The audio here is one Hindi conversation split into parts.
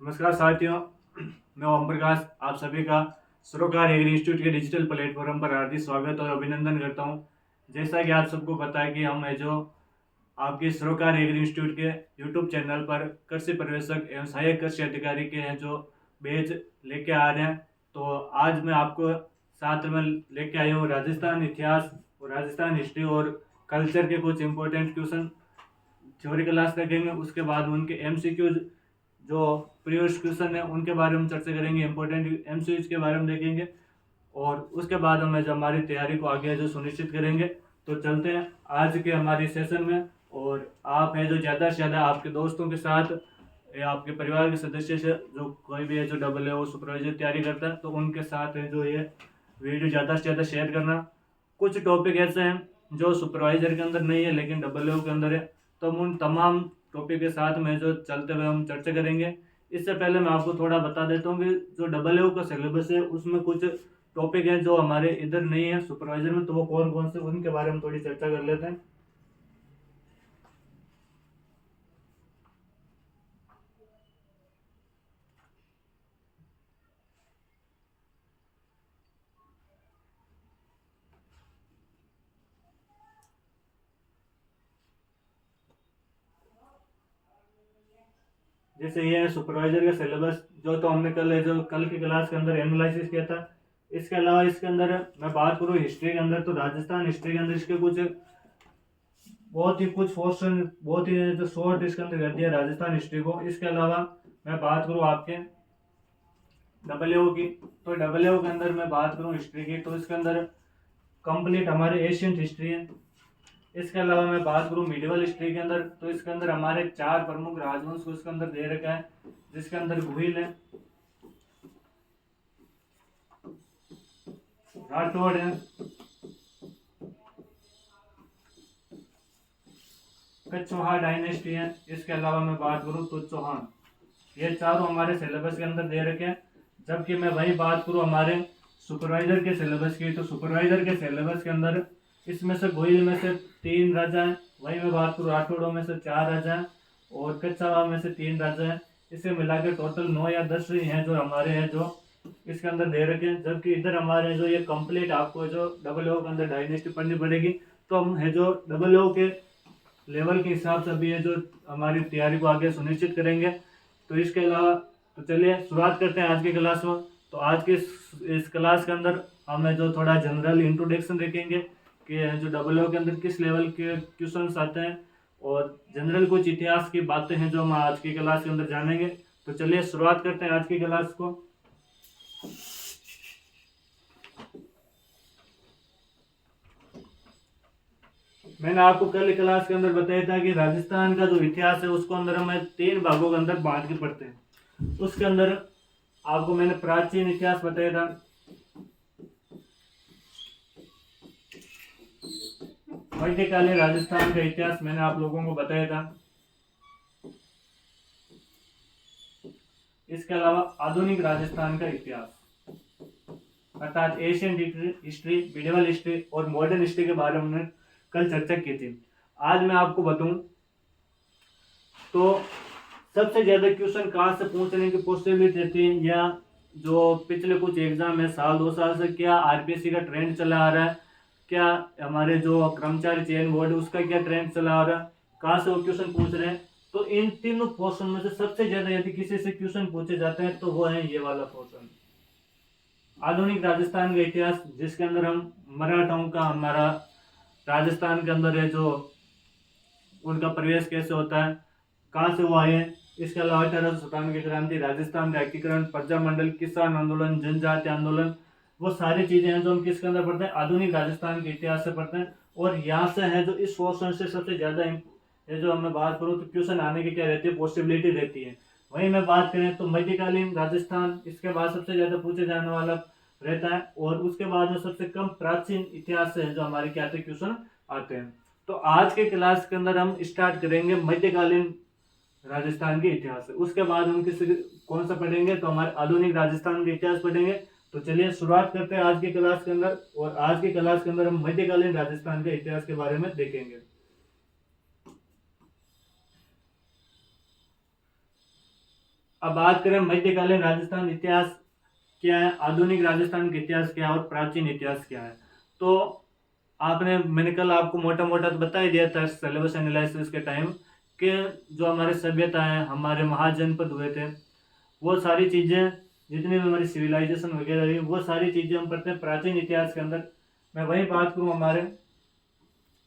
नमस्कार साथियों, मैं ओम प्रकाश आप सभी का सरोकार एग्री इंस्टीट्यूट के डिजिटल प्लेटफॉर्म पर हार्दिक स्वागत और अभिनंदन करता हूं। जैसा कि आप सबको पता है कि हम है जो आपके सरोकार एग्री इंस्टीट्यूट के यूट्यूब चैनल पर कृषि पर्यवेक्षक एवं सहायक कृषि अधिकारी के हैं जो बैच लेके आ रहे हैं। तो आज मैं आपको साथ में लेके आया हूँ राजस्थान इतिहास और राजस्थान हिस्ट्री और कल्चर के कुछ इंपॉर्टेंट क्वेश्चन थ्योरी क्लास रखेंगे। उसके बाद उनके एमसीक्यूज जो प्रीवियस क्वेश्चन है उनके बारे में चर्चा करेंगे, इंपॉर्टेंट एमसीक्यूज के बारे में देखेंगे और उसके बाद हम जो हमारी तैयारी को आगे जो सुनिश्चित करेंगे। तो चलते हैं आज के हमारे सेशन में। और आप है जो ज़्यादा से ज़्यादा आपके दोस्तों के साथ या आपके परिवार के सदस्य से जो कोई भी है जो डबल ए सुपरवाइजर तैयारी करता है तो उनके साथ है जो ये वीडियो ज़्यादा से ज़्यादा शेयर करना। कुछ टॉपिक ऐसे हैं जो सुपरवाइजर के अंदर नहीं है लेकिन डबल ए के अंदर है, तो हम उन तमाम टॉपिक के साथ में जो चलते हुए हम चर्चा करेंगे। इससे पहले मैं आपको थोड़ा बता देता हूँ कि जो डबल ए का सिलेबस है उसमें कुछ टॉपिक हैं जो हमारे इधर नहीं है सुपरवाइजर में, तो वो कौन कौन से उनके बारे में थोड़ी चर्चा कर लेते हैं। जैसे ये है सुपरवाइजर का सिलेबस जो तो हमने कल की क्लास के अंदर एनालिसिस किया था। इसके अलावा इसके अंदर मैं बात करूँ हिस्ट्री के अंदर, तो राजस्थान हिस्ट्री के अंदर इसके कुछ बहुत ही कुछ पोर्शन बहुत ही जो शॉर्ट इसके अंदर कर दिया राजस्थान हिस्ट्री को। इसके अलावा मैं बात करूँ आपके डबल की, तो डबल के अंदर मैं बात करूँ हिस्ट्री की तो इसके अंदर कंप्लीट हमारे एशियंट हिस्ट्री है। इसके अलावा मैं बात करूँ मिडिवल हिस्ट्री के अंदर, तो इसके अंदर हमारे 4 प्रमुख राजवंश को इसके अंदर दे रखा है, जिसके अंदर गुहिल है, राठौड़ है, कछवाहा डायनेस्टी है। इसके अलावा मैं बात करूँ तो चौहान। ये चारों हमारे सिलेबस के अंदर दे रखे हैं। जबकि मैं वही बात करूँ हमारे सुपरवाइजर के सिलेबस की, तो सुपरवाइजर के सिलेबस के अंदर इसमें से गोइल में से 3 राजा हैं, वही मैं बात करूँ राठौड़ों में से 4 राजा हैं और कच्छावा में से 3 राजा हैं। इसे मिला के टोटल 9 या 10 हैं जो हमारे हैं जो इसके अंदर दे रखे हैं। जबकि इधर हमारे जो ये कंप्लीट आपको जो डबल ओ के अंदर डायनेस्टी पढ़नी पड़ेगी, तो हम है जो डबल ओ के लेवल के हिसाब से अभी ये जो हमारी तैयारी को आगे सुनिश्चित करेंगे। तो इसके अलावा तो चलिए शुरुआत करते हैं आज की क्लास में। तो आज के इस क्लास के अंदर हमें जो थोड़ा जनरल इंट्रोडक्शन देखेंगे कि जो डबल ओ के अंदर किस लेवल के क्वेश्चंस आते हैं और जनरल कुछ इतिहास की बातें हैं जो हम आज की क्लास के अंदर जानेंगे। तो चलिए शुरुआत करते हैं आज की क्लास को। मैंने आपको कल क्लास के अंदर बताया था कि राजस्थान का जो इतिहास है उसको अंदर हमें 3 भागों के अंदर बांट के पढ़ते हैं। उसके अंदर आपको मैंने प्राचीन इतिहास बताया था, मध्यकालीन राजस्थान का इतिहास मैंने आप लोगों को बताया था। इसके अलावा आधुनिक राजस्थान का इतिहास अर्थात एशियन हिस्ट्री, मिडिवल हिस्ट्री और मॉडर्न हिस्ट्री के बारे में कल चर्चा की थी। आज मैं आपको बताऊं तो सबसे ज्यादा क्वेश्चन कहाँ से पूछने की पॉसिबिलिटी रहती है, या जो पिछले कुछ एग्जाम है साल 2 साल से क्या आरपीएससी का ट्रेंड चला आ रहा है, क्या हमारे जो कर्मचारी चयन बोर्ड है उसका क्या ट्रेंड चला आ रहा है, कहाँ से वो क्वेश्चन पूछ रहे हैं। तो इन तीनों पोर्शन में से सबसे ज्यादा यदि किसी से क्वेश्चन पूछे जाते हैं तो वो है ये वाला पोर्शन, आधुनिक राजस्थान का इतिहास, जिसके अंदर हम मराठाओं का हमारा राजस्थान के अंदर है जो उनका प्रवेश कैसे होता है, कहाँ से वो आए हैं। इसके अलावा 1857 की क्रांति, राजस्थान का एकीकरण, प्रजामंडल, किसान आंदोलन, जनजाति आंदोलन, वो सारी चीजें हैं जो हम किसके अंदर पढ़ते हैं, आधुनिक राजस्थान के इतिहास से पढ़ते हैं। और यहाँ से है जो इस पोर्शन से सबसे ज्यादा ये जो मैं बात करूँ तो क्वेश्चन आने की क्या रहती है, पॉसिबिलिटी रहती है। वहीं मैं बात करें तो मध्यकालीन राजस्थान, इसके बाद सबसे ज्यादा पूछे जाने वाला रहता है और उसके बाद में सबसे कम प्राचीन इतिहास से है जो हमारे क्या आते क्वेश्चन आते हैं। तो आज के क्लास के अंदर हम स्टार्ट करेंगे मध्यकालीन राजस्थान के इतिहास से। उसके बाद हम किस कौन सा पढ़ेंगे, तो हमारे आधुनिक राजस्थान के इतिहास पढ़ेंगे। तो चलिए शुरुआत करते हैं आज की क्लास के अंदर। और आज की क्लास के अंदर हम मध्यकालीन राजस्थान के इतिहास के बारे में देखेंगे। अब बात करें मध्यकालीन राजस्थान इतिहास क्या है, आधुनिक राजस्थान का इतिहास क्या है और प्राचीन इतिहास क्या है। तो मैंने कल आपको मोटा मोटा तो बता ही दिया था सिलेबस एनालिसिस के टाइम कि जो हमारे सभ्यता है, हमारे महाजनपद हुए थे, वो सारी चीज़ें जितनी भी हमारी सिविलाइजेशन वगैरह हुई, वो सारी चीज़ें हम पढ़ते हैं प्राचीन इतिहास के अंदर। मैं वही बात करूँ हमारे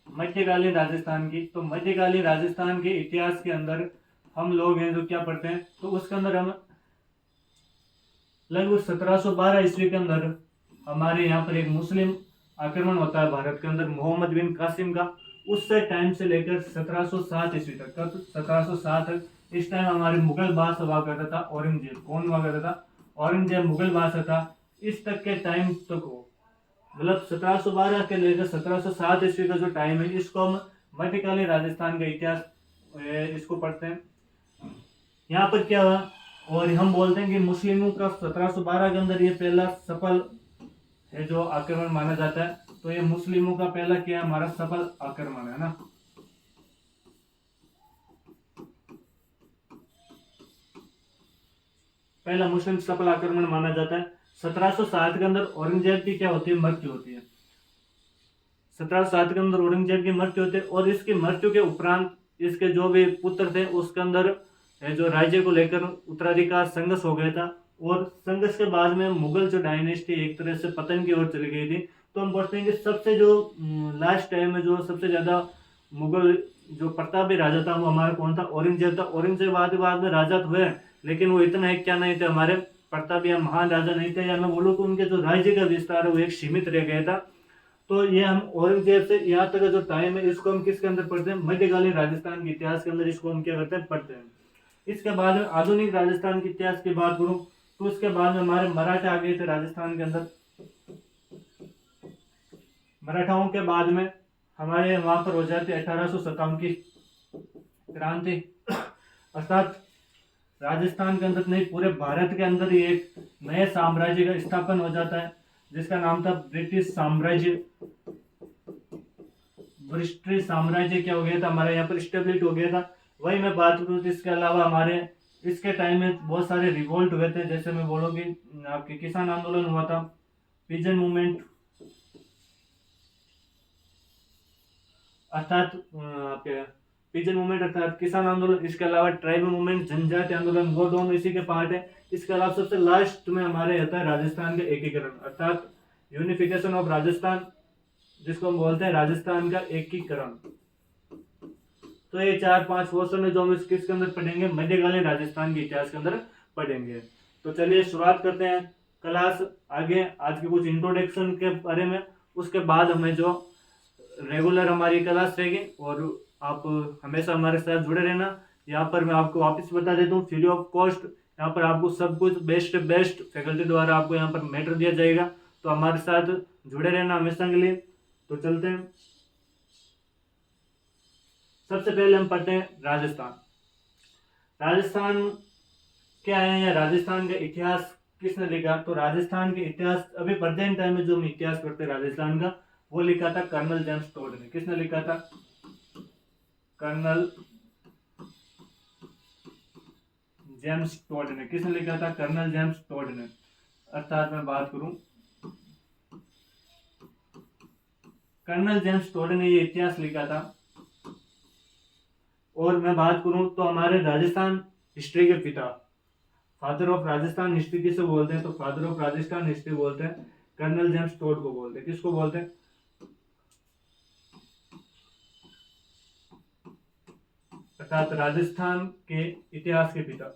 मध्यकालीन राजस्थान की, तो मध्यकालीन राजस्थान के इतिहास के अंदर हम लोग हैं जो क्या पढ़ते हैं, तो उसके अंदर हम लगभग 1712 ईस्वी के अंदर हमारे यहाँ पर एक मुस्लिम आक्रमण होता है भारत के अंदर मोहम्मद बिन कासिम का। उससे टाइम से लेकर 1707 ईस्वी तक, कब 1707 तक, इस टाइम हमारे मुगल बादशाह हुआ करता था औरंगजेब। कौन हुआ करता था? औरंगजेब मुगल बादशाह था। इस तक के टाइम तक हो, मतलब 1712 के लेकर 1707 ईस्वी का जो टाइम है, इसको हम मध्यकालीन राजस्थान का इतिहास इसको पढ़ते हैं। यहाँ पर क्या हुआ, और हम बोलते हैं कि मुस्लिमों का 1712 के अंदर ये पहला सफल है जो आक्रमण माना जाता है। तो ये मुस्लिमों का पहला क्या है, हमारा सफल आक्रमण है ना। पहला मुस्लिम सफल आक्रमण माना जाता है। 1707 के अंदर औरंगजेब की क्या होती है, मृत्यु होती है। 1707 के अंदर औरंगजेब की मृत्यु होती है, और इसकी मृत्यु के उपरांत इसके जो भी पुत्र थे उसके अंदर जो राज्य को लेकर उत्तराधिकार संघर्ष हो गया था। और संघर्ष के बाद में मुगल जो डायनेस्टी एक तरह से पतन की ओर चली गई थी। तो हम बोलते हैं कि सबसे जो लास्ट टाइम में जो सबसे ज्यादा मुगल जो प्रतापी राजा था वो हमारा कौन था, औरंगजेब था। औरंगजेब बाद में राजा तो हुए, लेकिन वो इतना एक क्या नहीं थे, हमारे प्रतापी या महान राजा नहीं थे, या मैं बोलूँ तो उनके जो राज्य का विस्तार है वो एक सीमित रह गया था। तो ये हम औरंगजेब से यहाँ तक का जो टाइम है इसको हम किसके अंदर पढ़ते हैं, मध्यकालीन राजस्थान के इतिहास के अंदर इसको हम क्या करते हैं, पढ़ते हैं। इसके बाद में आधुनिक राजस्थान के इतिहास की बात करूं तो उसके बाद में हमारे मराठा आ गए थे राजस्थान के अंदर। मराठाओं के बाद में हमारे वहां पर हो जाती 1857 की क्रांति, अर्थात राजस्थान के अंदर नहीं पूरे भारत के अंदर ही एक नए साम्राज्य का स्थापन हो जाता है जिसका नाम था ब्रिटिश साम्राज्य। ब्रिटिश साम्राज्य क्या हो गया था, हमारे यहाँ पर स्टेब्लिश हो गया था। वही मैं बात करूँ तो इसके अलावा हमारे इसके टाइम में बहुत सारे रिवोल्ट हुए थे, जैसे मैं बोलूँगी आपके किसान आंदोलन हुआ था, पिजन मूवमेंट, अर्थात आपके पिजन मूवमेंट अर्थात किसान आंदोलन। इसके अलावा ट्राइबल मूवमेंट, जनजाति आंदोलन, वो दोनों इसी के पार्ट है। इसके अलावा सबसे लास्ट में हमारे आता है राजस्थान का एकीकरण अर्थात यूनिफिकेशन ऑफ राजस्थान, जिसको हम बोलते हैं राजस्थान का एकीकरण। तो ये 4-5 क्वेश्चन है जो हम किसके अंदर पढ़ेंगे, मध्यकालीन राजस्थान के इतिहास के अंदर पढ़ेंगे। तो चलिए शुरुआत करते हैं क्लास। आगे आज के कुछ इंट्रोडक्शन के बारे में, उसके बाद हमें जो रेगुलर हमारी क्लास रहेगी, और आप हमेशा हमारे साथ जुड़े रहना। यहाँ पर मैं आपको वापस बता देता हूँ, फ्री ऑफ कॉस्ट यहाँ पर आपको सब कुछ बेस्ट फैकल्टी द्वारा आपको यहाँ पर मैटर दिया जाएगा। तो हमारे साथ जुड़े रहना हमेशा के लिए। तो चलते हैं, सबसे पहले हम पढ़ते हैं राजस्थान। राजस्थान क्या है या राजस्थान का इतिहास किसने लिखा, तो राजस्थान के इतिहास अभी प्रेजेंट टाइम में जो हम इतिहास पढ़ते हैं राजस्थान का, वो लिखा था कर्नल जेम्स टोड ने। किसने लिखा था? कर्नल जेम्स टोड ने। किसने लिखा था? कर्नल जेम्स टोड ने। अर्थात मैं बात करूं, कर्नल जेम्स टोड ने ये इतिहास लिखा था। और मैं बात करूं तो हमारे राजस्थान हिस्ट्री के पिता, फादर ऑफ राजस्थान हिस्ट्री किसे बोलते हैं, तो फादर ऑफ राजस्थान हिस्ट्री बोलते हैं कर्नल जेम्स टोड को बोलते हैं। किसको बोलते हैं? अर्थात राजस्थान के इतिहास के पिता।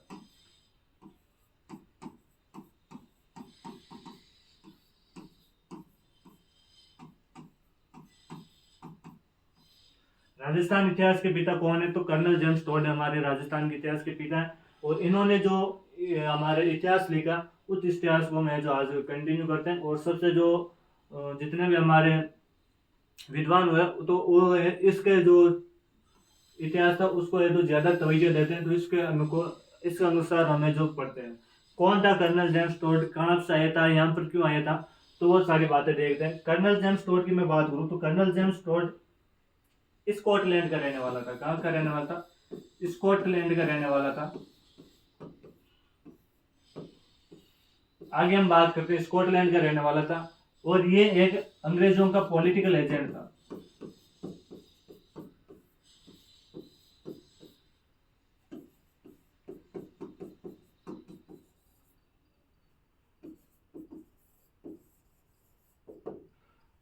राजस्थान इतिहास के पिता कौन है, तो कर्नल जेम्स टोड हमारे राजस्थान के इतिहास के पिता है। और इन्होंने जो हमारे इतिहास लिखा, उस इतिहास को मैं जो आज कंटिन्यू करते हैं। और सबसे जो जितने भी हमारे विद्वान हुए तो वो इसके जो इतिहास था उसको है तो ज्यादा तवज्जो देते हैं। तो इसके अनुसार हमें जो पढ़ते हैं कौन था कर्नल जेम्स टोड, कहाँ से आया था, यहाँ पर क्यों आया था, तो वो सारी बातें देखते हैं। कर्नल जेम्स टोड की मैं बात करूँ तो कर्नल जेम्स टोड स्कॉटलैंड का रहने वाला था। कहाँ का रहने वाला था? स्कॉटलैंड का रहने वाला था। आगे हम बात करते हैं, स्कॉटलैंड का रहने वाला था और ये एक अंग्रेजों का पॉलिटिकल एजेंट था।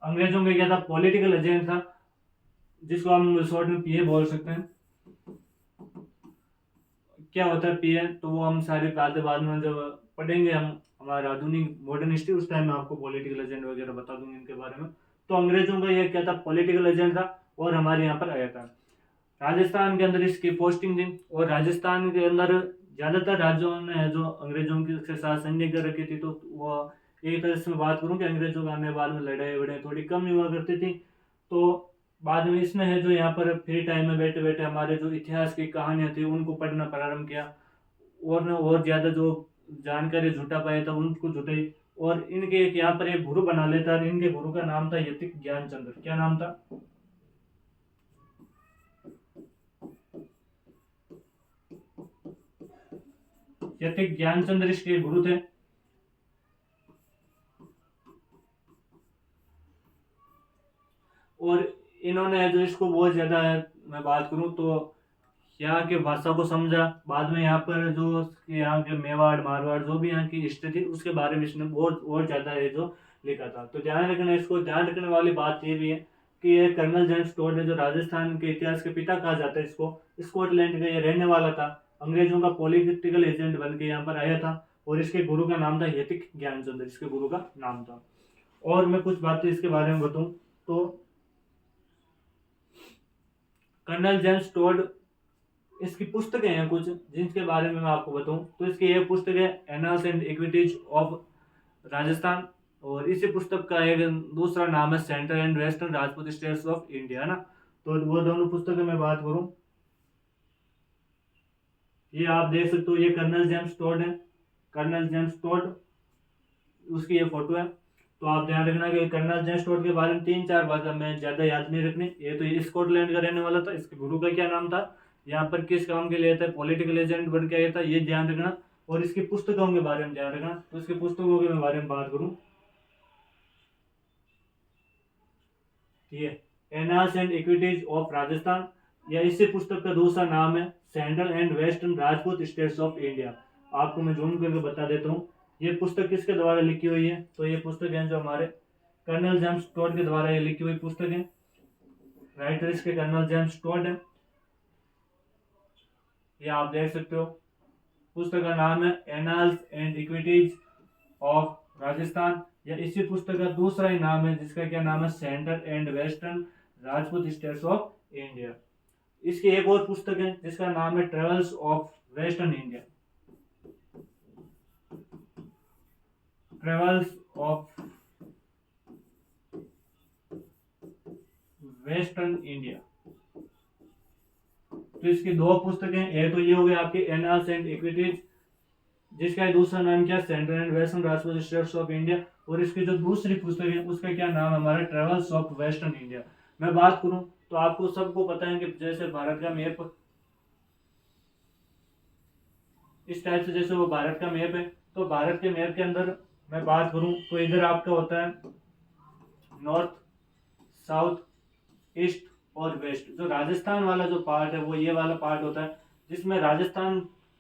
अंग्रेजों का क्या था, पॉलिटिकल एजेंट था, जिसको हम शॉर्ट में पीए बोल सकते हैं। क्या होता है पीए, तो वो हम सारी बातें बाद में जब पढ़ेंगे हम हमारा आधुनिक मॉडर्न हिस्ट्री, उस टाइम में आपको पॉलिटिकल एजेंट वगैरह बता दूंगी इनके बारे में। तो अंग्रेजों का ये क्या था, पॉलिटिकल एजेंट था और हमारे यहाँ पर आया था। राजस्थान के अंदर इसकी पोस्टिंग थी और राजस्थान के अंदर ज्यादातर राज्यों ने जो अंग्रेजों के साथ संधि कर रखी थी, तो वो एक तरह से मैं बात करूं कि अंग्रेजों का आने बाद में लड़ाई वड़ाई थोड़ी कम ही हुआ करती थी। तो बाद में इसने है जो यहाँ पर फ्री टाइम में बैठे बैठे हमारे जो इतिहास की कहानियां थी उनको पढ़ना प्रारंभ किया और न और ज्यादा जो जानकारी जुटा पाया था उनको जुटाई। और इनके एक यहाँ पर एक गुरु बना लेता है, इनके गुरु का नाम था यतिक ज्ञानचंद्र। क्या नाम था? यतिक ज्ञानचंद्र इसके गुरु थे। और इन्होंने जो इसको बहुत ज्यादा, मैं बात करूं तो यहाँ के भाषा को समझा। बाद में यहाँ पर जो यहाँ के मेवाड़ मारवाड़ जो भी यहाँ की हिस्ट्री थी उसके बारे में इसने बहुत और ज्यादा है जो लिखा था। तो ध्यान रखना, इसको ध्यान रखने वाली बात ये भी है कि ये कर्नल जेम्स टोड है जो राजस्थान के इतिहास के पिता कहा जाता है इसको। स्कॉटलैंड का ये रहने वाला था, अंग्रेजों का पॉलिटिकल एजेंट बन के यहाँ पर आया था और इसके गुरु का नाम था यतिक ज्ञानचंद्र, इसके गुरु का नाम था। और मैं कुछ बातें इसके बारे में बताऊं तो कर्नल जेम्स टोड, इसकी पुस्तकें हैं कुछ जिनके बारे में मैं आपको बताऊं। तो इसकी ये पुस्तक है annals and equities of Rajasthan, और इसी पुस्तक का एक दूसरा नाम है central and western Rajput states of India ना। तो वो दोनों पुस्तकें मैं बात करूं, ये आप देख सकते हो, ये कर्नल जेम्स टोड है, कर्नल जेम्स टोड, उसकी ये फोटो है। तो आप ध्यान रखना कि कर्नल जेम्स टोड के बारे में 3-4 बातें हमें ज्यादा याद नहीं रखनी। ये तो ये स्कॉटलैंड का रहने वाला था, इसके गुरु का क्या नाम था, यहाँ पर किस काम के लिए था, पॉलिटिकल एजेंट बन के आया था, ये ध्यान रखना। और इसकी पुस्तकों के बारे में ध्यान रखना। तो इसकी पुस्तकों के बारे में बात करूं, ये एनास एंड इक्विटीज ऑफ राजस्थान, या इसी पुस्तक का दूसरा नाम है central and western Rajput states of India. आपको मैं जूम करके बता देता हूँ ये पुस्तक किसके द्वारा लिखी हुई है। तो ये पुस्तक है जो हमारे कर्नल जेम्स टोड के द्वारा ये लिखी हुई पुस्तक है। राइटर इसके कर्नल जेम्स टोड है, ये आप देख सकते हो। पुस्तक का नाम है annals and equities of Rajasthan, या इसी पुस्तक का दूसरा ही नाम है जिसका क्या नाम है central and western Rajput states of India. इसकी एक और पुस्तक है जिसका नाम है travels of western India, travels of western India. तो इसकी दो पुस्तकें, एक तो ये हो गई आपकी एनाल्स एंड इक्विटीज, जिसका दूसरा नाम क्या, central and western Rajput states of India, और इसकी जो दूसरी पुस्तक है उसका क्या नाम है हमारा ट्रेवल्स ऑफ वेस्टर्न इंडिया। मैं बात करूं तो आपको सबको पता है कि जैसे भारत का मैप इस टाइप से, जैसे वो भारत का मैप है, तो भारत के मैप के अंदर मैं बात करूं तो इधर आपका होता है नॉर्थ, साउथ, ईस्ट और वेस्ट। जो राजस्थान वाला जो पार्ट है वो ये वाला पार्ट होता है जिसमें राजस्थान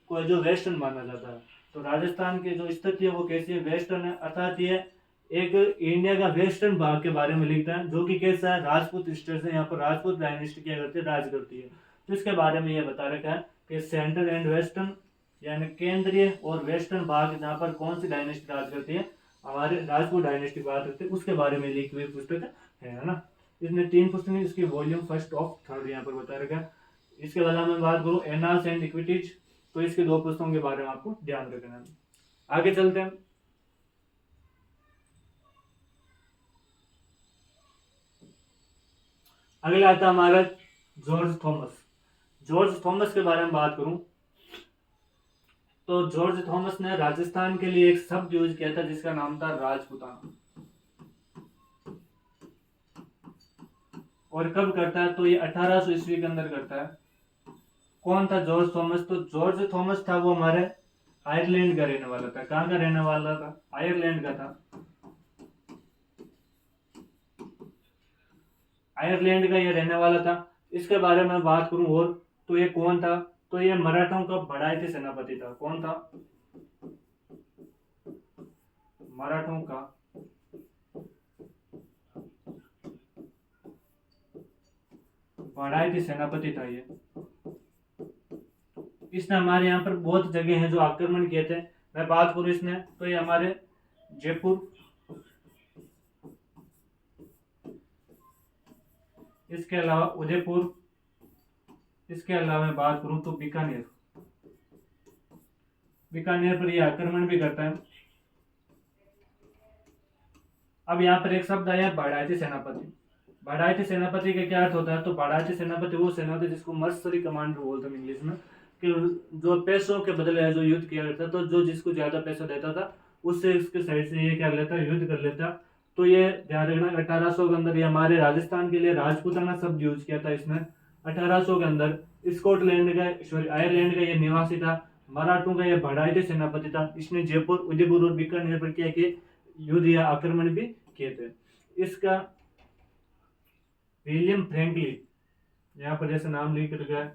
को जो वेस्टर्न माना जाता है। तो राजस्थान की जो स्थिति है वो कैसी है, वेस्टर्न है, अर्थात ये एक इंडिया का वेस्टर्न भाग के बारे में लिखता है, जो कि कैसा है, राजपूत स्टेट से, यहाँ पर राजपूत डायनेस्टी क्या करती है, राज करती है। तो इसके बारे में ये बता रखा है कि सेंट्रल एंड वेस्टर्न, यानी केंद्रीय और वेस्टर्न भाग जहाँ पर कौन सी डायनेस्टी राज करती है, हमारे राजपूत डायनेस्टी बात करते हैं, उसके बारे में लिखी हुई पुस्तक है ना। इसने 3 पुस्तकें, इसकी वॉल्यूम फर्स्ट ऑफ थर्ड यहाँ पर बता रखा है। इसके अलावा मैं बात करूँ एनाल्स एंड इक्विटीज, तो इसके 2 पुस्तकों के बारे में आपको ध्यान रखना है। आगे चलते हैं। अगला आता है हमारा जॉर्ज थॉमस। जॉर्ज थॉमस के बारे में बात करूं तो जॉर्ज थॉमस ने राजस्थान के लिए एक शब्द यूज किया था जिसका नाम था राजपूताना। और कब करता है, तो ये 1800 ईस्वी के अंदर करता है। कौन था जॉर्ज थॉमस, तो जॉर्ज थॉमस था वो हमारे आयरलैंड का रहने वाला था। कहाँ का रहने वाला था? आयरलैंड का था। आयरलैंड का ये रहने वाला था। इसके बारे में बात करूं और तो ये कौन था? तो ये मराठों का बढ़ाई सेनापति था। कौन था? मराठों का बढ़ाई सेनापति था ये। इसने हमारे यहाँ पर बहुत जगह हैं जो आक्रमण किए थे। मैं बात करूं इसने तो ये हमारे जयपुर, इसके अलावा उदयपुर, इसके अलावा मैं बात करूं तो बीकानेर, बीकानेर पर यह आक्रमण भी करता है। अब यहाँ पर एक शब्द आया बढ़ाई सेनापति। बढ़ाई सेनापति का क्या अर्थ होता है? तो बढ़ाई सेनापति वो सेनापति जिसको मर्सरी कमांडर बोलते हैं इंग्लिश में, कि जो पैसों के बदले जो युद्ध किया करता, तो जो जिसको ज्यादा पैसा देता था उससे इसके साइड से ये क्या लेता, युद्ध कर लेता। तो ये ध्यान रखना 1800 के अंदर ये हमारे राजस्थान के लिए राजपूताना शब्द यूज किया था इसने। 1800 के अंदर स्कॉटलैंड का, सॉरी आयरलैंड का ये निवासी था। मराठों का ये बढ़ाई सेनापति था। इसने जयपुर, उदयपुर और बीकानेर पर क्या किए, युद्ध या आक्रमण भी किए थे। इसका विलियम फ्रैंकलिन, यहाँ पर जैसे नाम लिख कर गया,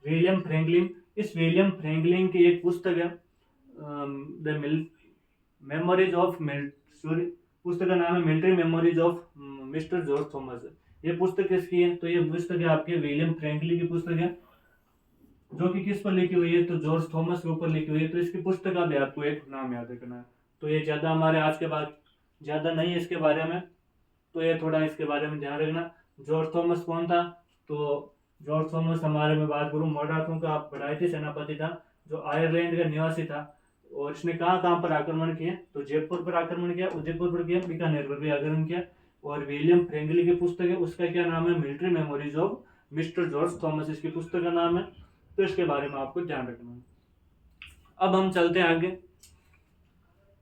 विलियम फ्रैंकलिन। इस विलियम फ्रैंकलिन की एक पुस्तक है द मेमोरीज ऑफ, सॉरी पुस्तक का नाम है military memories of mister George Thomas. ये पुस्तक किसकी है? तो ये पुस्तक है आपके विलियम फ्रैंकलिन की पुस्तक है, जो कि किस पर लिखी हुई है? तो जॉर्ज थॉमस के ऊपर लिखी हुई है। तो इसकी पुस्तक का भी आपको एक नाम याद रखना है। तो ये ज्यादा हमारे आज के बाद ज्यादा नहीं है इसके बारे में, तो ये थोड़ा इसके बारे में ध्यान रखना। जॉर्ज थॉमस कौन था? तो जॉर्ज थॉमस हमारे में बात करूं मराठों का बढ़ाई सेनापति था, जो आयरलैंड का निवासी था। और इसने कहाँ कहाँ पर आक्रमण किए? तो जयपुर पर आक्रमण किया, उदयपुर पर किया, बीकानेर पर भी आक्रमण किया। और विलियम फ्रैंकलिन की पुस्तक है, उसका क्या नाम है? Military memories of mister George Thomas इसकी पुस्तक का नाम है। तो इसके बारे में आपको ध्यान रखना है। अब हम चलते हैं आगे।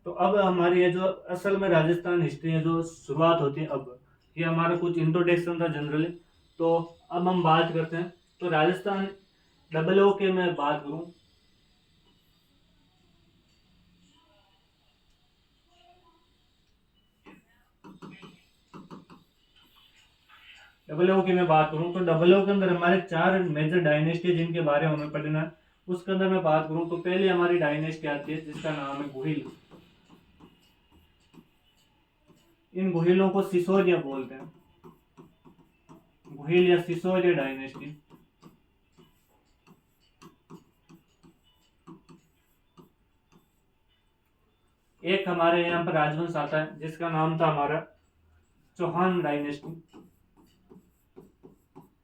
तो अब हमारी ये जो असल में राजस्थान हिस्ट्री है जो शुरुआत होती है, अब ये हमारा कुछ इंट्रोडक्शन था जनरली। तो अब हम बात करते हैं। तो राजस्थान डबल के मैं बात करूं, डबल की मैं बात करूं तो डबल के अंदर हमारे 4 मेजर डायनेस्टी जिनके बारे में हमें पढ़ना है, उसके अंदर मैं बात करूं तो पहले हमारी डायनेस्टी आती है जिसका नाम है गुहिल। इन गुहिलों को सिसोदिया बोलते हैं, गुहिल या सिसोदिया डायनेस्टी। एक हमारे यहाँ पर राजवंश आता है जिसका नाम था हमारा चौहान डायनेस्टी,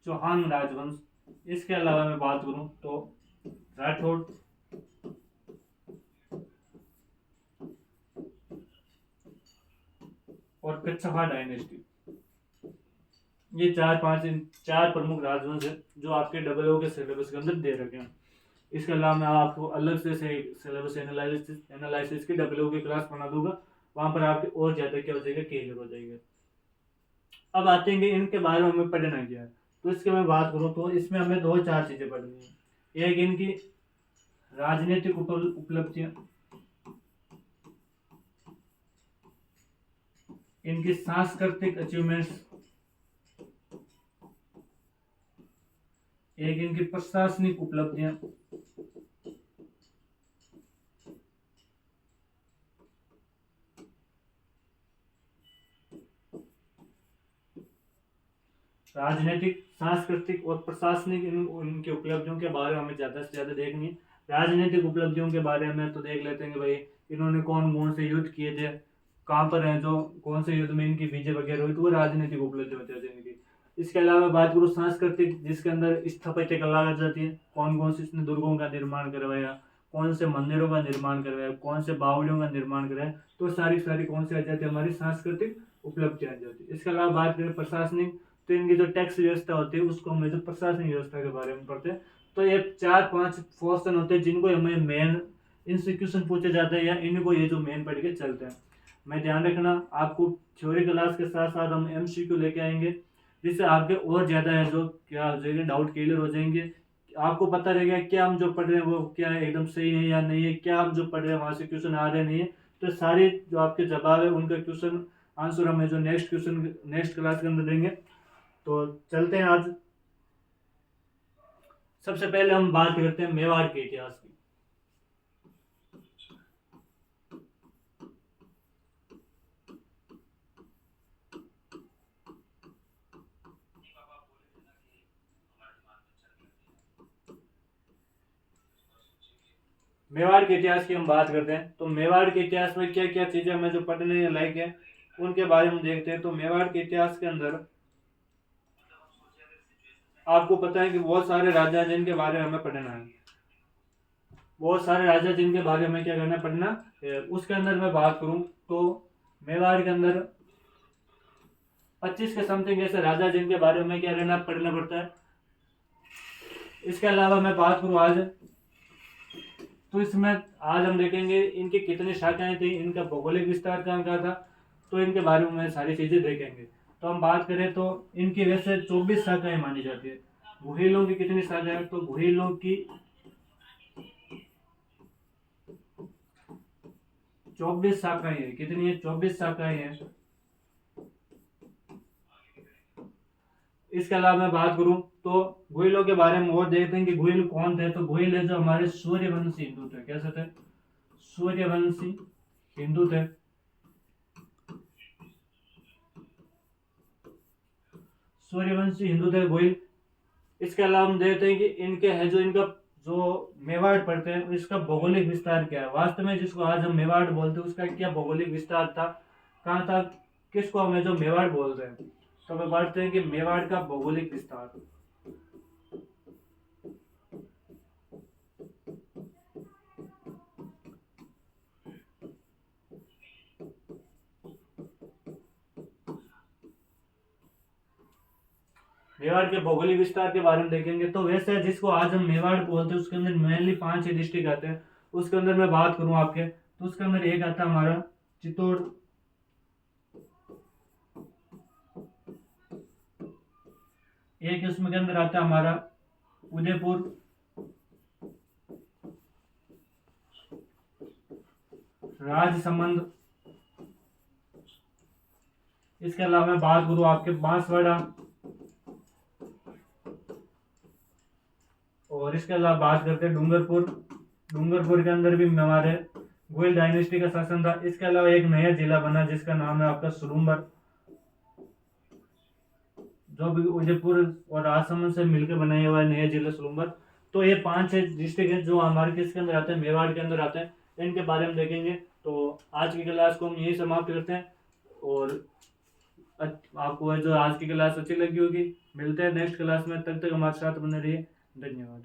चौहान राजवंश। इसके अलावा मैं बात करूं तो राठौड़, और कच्छवाहा डायनेस्टी। ये 4 प्रमुख राजवंश है जो आपके डबल के सिलेबस के अंदर दे रखे हैं। इसके अलावा मैं आपको अलग से सिलेबस एनालिसिस की डबल की क्लास बना दूंगा, वहां पर आपके और ज्यादा क्या हो जाएगा, क्लियर हो जाएगा। अब आते हैं कि इनके बारे में हमें पढ़ना क्या है। तो इसके मैं बात करूं तो इसमें हमें 2-4 चीजें पढ़नी है। एक इनकी राजनीतिक उपलब्धियां, इनकी सांस्कृतिक अचीवमेंट्स, एक इनकी प्रशासनिक उपलब्धियां, राजनीतिक, सांस्कृतिक और प्रशासनिक उनकी उपलब्धियों के बारे में हमें ज्यादा से ज्यादा देखनी है। राजनीतिक उपलब्धियों के बारे में तो देख लेते हैं कि भाई इन्होंने कौन कौन से युद्ध किए थे, कहाँ पर हैं, जो कौन से युद्ध में इनकी विजय वगैरह हुई, तो वो राजनीतिक उपलब्धि होती है इनकी। इसके अलावा बात करूँ सांस्कृतिक, जिसके अंदर स्थापत्य कला आ जाती है, कौन कौन से इसने दुर्गों का निर्माण करवाया, कौन से मंदिरों का निर्माण करवाया, कौन से बावड़ियों का निर्माण कराया, तो सारी कौन से आ जाती है, हमारी सांस्कृतिक उपलब्धि आ जाती है। इसके अलावा बात करें प्रशासनिक, तो इनकी जो टैक्स व्यवस्था होती है उसको हम जो प्रशासनिक व्यवस्था के बारे में पढ़ते हैं। तो ये 4-5 पोर्शन होते हैं जिनको हमें मेन इंस्टीट्यूशन पूछे जाते हैं, या इनको ये जो मेन पढ़ के चलते हैं। मैं ध्यान रखना, आपको थ्योरी क्लास के साथ साथ हम MCQ लेके आएंगे, जिससे आपके और ज़्यादा है जो क्या हो जाएंगे, डाउट क्लियर हो जाएंगे। आपको पता रहेगा क्या हम जो पढ़ रहे हैं वो क्या है, एकदम सही है या नहीं है, क्या हम जो पढ़ रहे हैं वहाँ से क्वेश्चन आ रहे नहीं है। तो सारे जो आपके जवाब है उनका क्वेश्चन आंसर हमें जो नेक्स्ट क्लास के अंदर देंगे। तो चलते हैं आज। सबसे पहले हम बात करते हैं मेवाड़ के इतिहास की। मेवाड़ के इतिहास की हम बात करते हैं, तो मेवाड़ के इतिहास में क्या क्या चीजें हमें जो पढ़ने लायक है उनके बारे में देखते हैं। तो मेवाड़ के इतिहास के अंदर आपको पता है कि बहुत सारे राजा हैं जिनके बारे में हमें पढ़ना है, बहुत सारे राजा जिनके बारे में क्या करना पढ़ना है। उसके अंदर मैं बात करूं तो मेवाड़ के अंदर 25 के समथिंग ऐसे राजा जिनके बारे में क्या रहना पढ़ना पड़ता है। इसके अलावा मैं बात करूं आज, तो इसमें आज हम देखेंगे इनकी कितनी शाखाएं थी, इनका भौगोलिक विस्तार कहाँ कहाँ था, तो इनके बारे में सारी चीजें देखेंगे। तो हम बात करें तो इनकी वैसे 24 शाखाएं मानी जाती है। गुहिलों की कितनी शाखाएं, तो गुहिलों की 24 शाखाएं हैं। कितनी है, 24 शाखाएं हैं। इसके अलावा मैं बात करूं तो गुहिलों के बारे में और देखते हैं कि गुहिल कौन थे। तो गुहिल है जो हमारे सूर्यवंशी हिंदू थे। कैसे थे, सूर्यवंशी हिंदू थे। सूर्यवंशी हिंदू थे गुहिल। इसके अलावा हम देखते हैं कि इनके है जो इनका जो मेवाड़ पढ़ते हैं इसका भौगोलिक विस्तार क्या है, वास्तव में जिसको आज हम मेवाड़ बोलते हैं उसका क्या भौगोलिक विस्तार था, कहाँ था, किसको हमें जो मेवाड़ बोलते हैं। तो हमें पढ़ते हैं कि मेवाड़ का भौगोलिक विस्तार। मेवाड़ के भौगोलिक विस्तार के बारे में देखेंगे तो वैसे जिसको आज हम मेवाड़ बोलते हैं उसके अंदर मेनली 5 डिस्ट्रिक्ट आते हैं। उसके अंदर मैं बात करूं आपके, तो उसके अंदर एक आता है हमारा चित्तौड़, एक उसमें के अंदर आता है हमारा उदयपुर, राजसमंद। इसके अलावा मैं बात करूं आपके बांसवाड़ा, और इसके अलावा बात करते हैं डूंगरपुर। डूंगरपुर के अंदर भी हमारे गोयल डायनेस्टी का शासन था। इसके अलावा एक नया जिला बना जिसका नाम है आपका सुरुम्बर, जो भी उदयपुर और राजसमंद से मिलकर बनाया हुआ है नया जिला सुरुम्बर। तो ये 5 डिस्ट्रिक्ट है जो हमारे किसके अंदर आते हैं, मेवाड़ के अंदर आते हैं। इनके बारे में देखेंगे। तो आज की क्लास को हम यही समाप्त करते हैं, और आपको जो आज की क्लास अच्छी लगी होगी, मिलते हैं नेक्स्ट क्लास में। तब तक हमारे साथ बने रहिए। धन्यवाद।